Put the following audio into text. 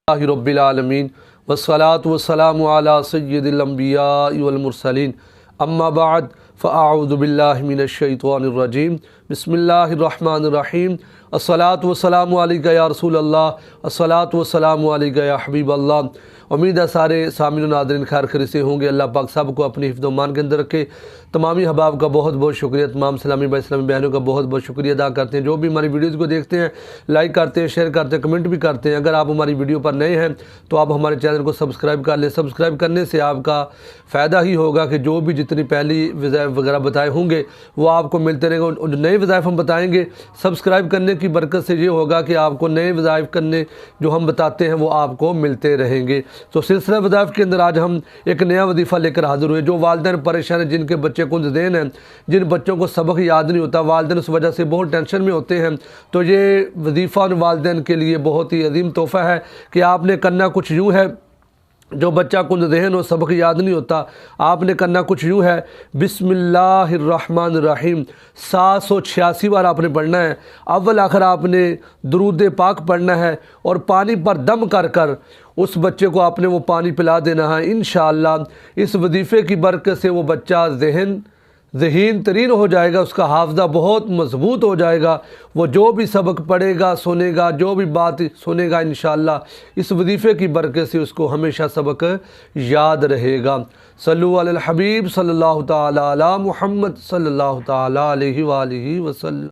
رب العالمین والصلاة والسلام علی سید الانبیاء والمرسلین اما بعد فاعوذ باللہ من الشیطان الرجیم بسم اللہ الرحمن الرحیم الصلاة والسلام علیکہ یا رسول اللہ الصلاة والسلام علیکہ یا حبیب اللہ۔ امید ہے سارے سامعین و ناظرین خیر خیریت سے ہوں گے۔ اللہ پاک سب کو اپنی حفظ و امان کے اندر رکھے۔ تمامی احباب کا بہت بہت شکریہ، تمام اسلامی بھائی اسلامی بہنوں کا بہت بہت شکریہ ادا کرتے ہیں جو بھی ہماری ویڈیوز کو دیکھتے ہیں، لائک کرتے ہیں، شیئر کرتے ہیں، کمنٹ بھی کرتے ہیں۔ اگر آپ ہماری ویڈیو پر نئے ہیں تو آپ ہمارے چینل کو سبسکرائب کر لیں۔ سبسکرائب کرنے سے آپ کا فائدہ ہی ہوگا کہ جو بھی جتنی پہلی وظائف وغیرہ بتائے ہوں گے وہ آپ کو ملتے رہیں گے۔ جو نئے وظائف ہم بتائیں گے، سبسکرائب کرنے کی برکت سے یہ ہوگا کہ آپ کو نئے وظائف کرنے جو ہم بتاتے ہیں وہ آپ کو ملتے رہیں گے۔ تو سلسلہ وظائف کے اندر آج ہم ایک نیا وظیفہ لے کر حاضر ہوئے۔ جو والدین پریشان ہیں، جن کے بچے کنز دین ہیں، جن بچوں کو سبق یاد نہیں ہوتا، والدین اس وجہ سے بہت ٹینشن میں ہوتے ہیں، تو یہ وظیفہ ان والدین کے لیے بہت ہی عظیم تحفہ ہے کہ آپ نے کرنا کچھ یوں ہے۔ جو بچہ کنز ذہن ہو، سبق یاد نہیں ہوتا، آپ نے کرنا کچھ یوں ہے، بسم اللہ الرحمن الرحیم 786 بار آپ نے پڑھنا ہے۔ اول آخر آپ نے درود پاک پڑھنا ہے اور پانی پر دم کر کر اس بچے کو آپ نے وہ پانی پلا دینا ہے۔ انشاءاللہ اس وظیفے کی برکت سے وہ بچہ ذہین ترین ہو جائے گا، اس کا حافظہ بہت مضبوط ہو جائے گا۔ وہ جو بھی سبق پڑھے گا، سنے گا، جو بھی بات سنے گا، انشاءاللہ اس وظیفے کی برکت سے اس کو ہمیشہ سبق یاد رہے گا۔ صلو علی الحبیب صلی اللہ تعالی علی محمد صلی اللہ تعالی علیہ وآلہ وسلم۔